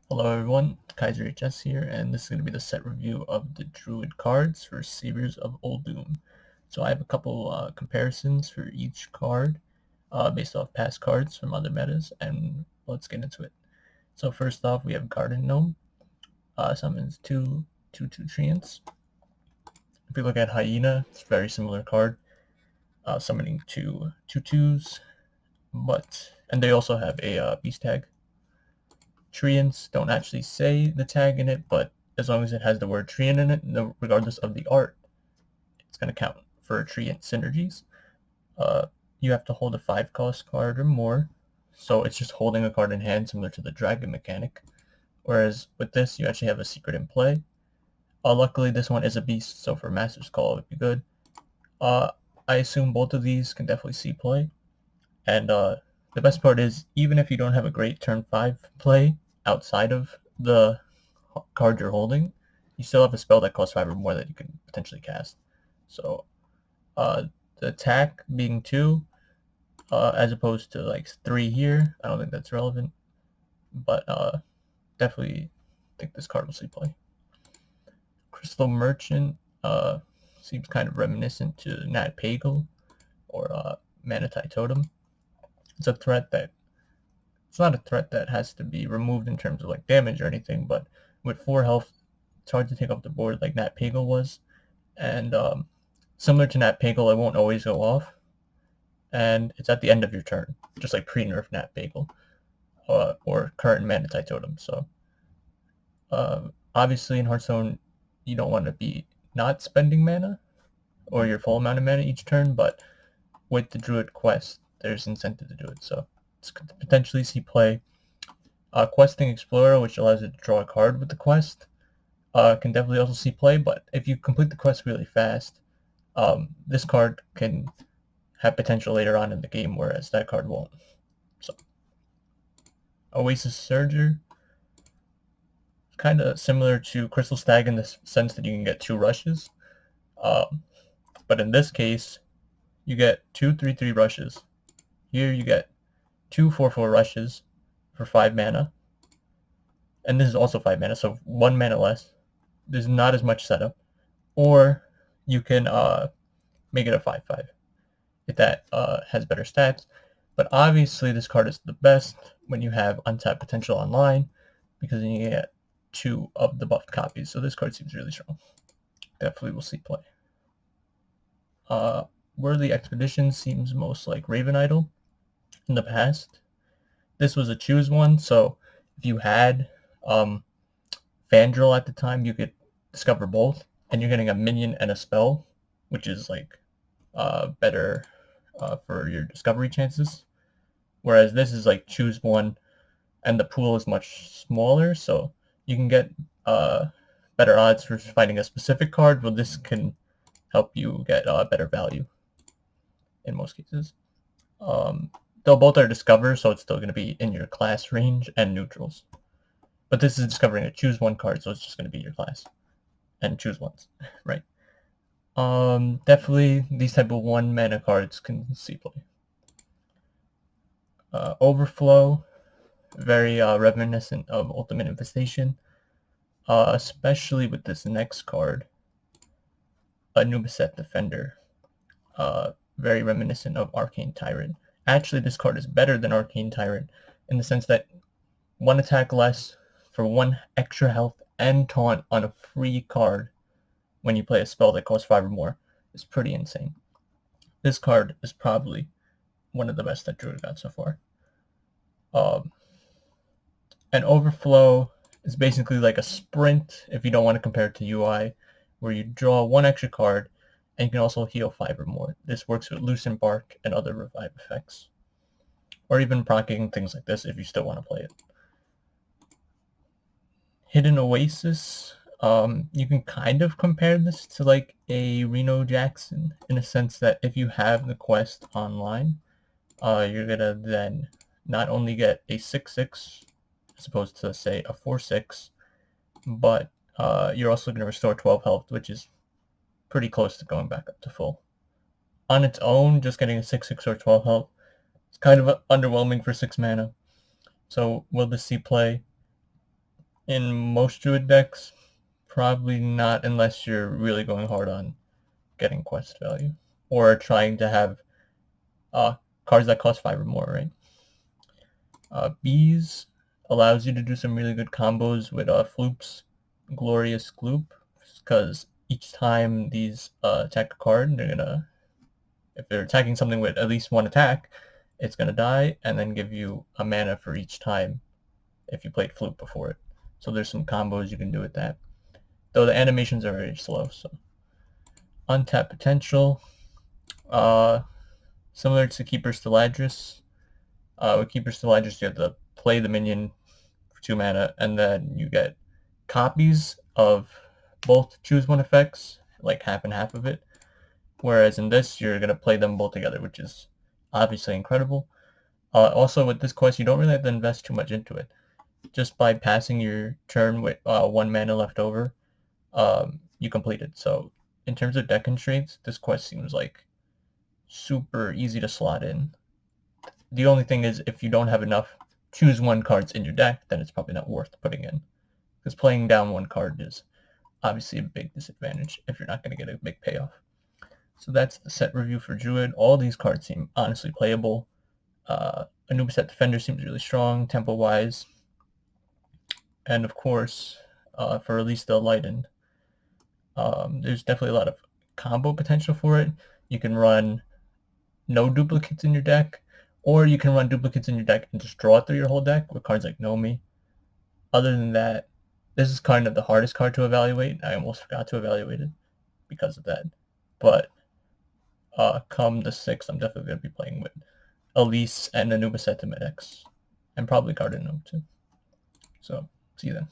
Hello everyone, Kaiser HS here, and this is going to be the set review of the Druid cards for Saviors of Uldum. So I have a couple comparisons for each card based off past cards from other metas, and let's get into it. So first off, we have Garden Gnome, summons two 2/2 treants. If we look at Hyena, it's a very similar card, summoning two 2/2s, and they also have a beast tag. Treants don't actually say the tag in it, but as long as it has the word treant in it, regardless of the art, it's going to count for treant synergies. You have to hold a 5-cost card or more, so it's just holding a card in hand, similar to the dragon mechanic. Whereas with this, you actually have a secret in play. Luckily, this one is a beast, so for Master's Call, it would be good. I assume both of these can definitely see play, and the best part is, even if you don't have a great turn 5 play outside of the card you're holding, you still have a spell that costs 5 or more that you can potentially cast. So the attack being 2, as opposed to like 3 here, I don't think that's relevant, but definitely think this card will see play. Crystal Merchant seems kind of reminiscent to Nat Pagal or Manitai Totem. It's a threat that it's not a threat that has to be removed in terms of like damage or anything, but with 4 health, it's hard to take off the board like Nat Pagal was, and similar to Nat Pagal, it won't always go off, and it's at the end of your turn, just like pre-nerf Nat Pagal or current Manitai Totem. So obviously in Hearthstone, you don't want to be not spending mana or your full amount of mana each turn, but with the Druid quest, there's incentive to do it. So it's going to potentially see play. Questing Explorer, which allows you to draw a card with the quest, can definitely also see play, but if you complete the quest really fast, this card can have potential later on in the game, whereas that card won't. So, Oasis Surger, kind of similar to Crystal Stag in the sense that you can get 2 rushes, but in this case, you get 2 3/3 rushes. Here you get 2 4/4 rushes for 5 mana, and this is also 5 mana, so 1 mana less. There's not as much setup, or you can make it a 5/5 if that has better stats. But obviously, this card is the best when you have untapped potential online, because then you get 2 of the buffed copies. So this card seems really strong. Definitely will see play. Worthy Expedition seems most like Raven Idol in the past. This was a choose one, so if you had Fandral at the time, you could discover both, and you're getting a minion and a spell, which is like better for your discovery chances. Whereas this is like choose one, and the pool is much smaller, so you can get better odds for finding a specific card. But this can help you get better value in most cases. Though both are discover, so it's still going to be in your class range and neutrals. But this is discovering a choose one card, so it's just going to be your class and choose ones, right? Definitely these type of 1 mana cards can see play. Overflow, very reminiscent of Ultimate Infestation, especially with this next card, Anubiset Defender, very reminiscent of Arcane Tyrant. Actually, this card is better than Arcane Tyrant in the sense that 1 attack less for 1 extra health and taunt on a free card when you play a spell that costs 5 or more is pretty insane. This card is probably one of the best that Druid got so far. And Overflow is basically like a sprint, if you don't want to compare it to UI, where you draw 1 extra card, and you can also heal 5 or more. This works with Loosen Bark and other revive effects, or even proccing things like this if you still want to play it. Hidden Oasis, you can kind of compare this to like a Reno Jackson in a sense that if you have the quest online, you're gonna then not only get a 6/6 as opposed to say a 4/6, but you're also going to restore 12 health, which is pretty close to going back up to full. On its own, just getting a 6/6 or 12 health is kind of underwhelming for 6 mana. So will this see play? In most Druid decks, probably not unless you're really going hard on getting quest value or trying to have uh, cards that cost 5 or more, right? Bees allows you to do some really good combos with Floop's Glorious Gloop, because each time these attack a card, they're gonna, if they're attacking something with at least one attack, it's gonna die and then give you a mana for each time if you played Floop before it. So there's some combos you can do with that. Though the animations are very slow, so. Untapped potential. Uh, Similar to Keeper Steladris. With Keeper Steladris, you have to play the minion for 2 mana, and then you get copies of both choose one effects, like half and half of it. Whereas in this, you're going to play them both together, which is obviously incredible. Also, with this quest, you don't really have to invest too much into it. Just by passing your turn with 1 mana left over, you complete it. So in terms of deck constraints, this quest seems like super easy to slot in. The only thing is, if you don't have enough choose one cards in your deck, then it's probably not worth putting in. Because playing down one card is obviously a big disadvantage if you're not going to get a big payoff. So that's the set review for Druid. All these cards seem honestly playable. Anubis Set Defender seems really strong, tempo-wise. And of course, for at least the Lightened, there's definitely a lot of combo potential for it. You can run no duplicates in your deck, or you can run duplicates in your deck and just draw it through your whole deck with cards like Nomi. Other than that, this is kind of the hardest card to evaluate. I almost forgot to evaluate it because of that. But come the 6th, I'm definitely going to be playing with Elise and Anubis Set to my decks. And probably Gardener too. So, see you then.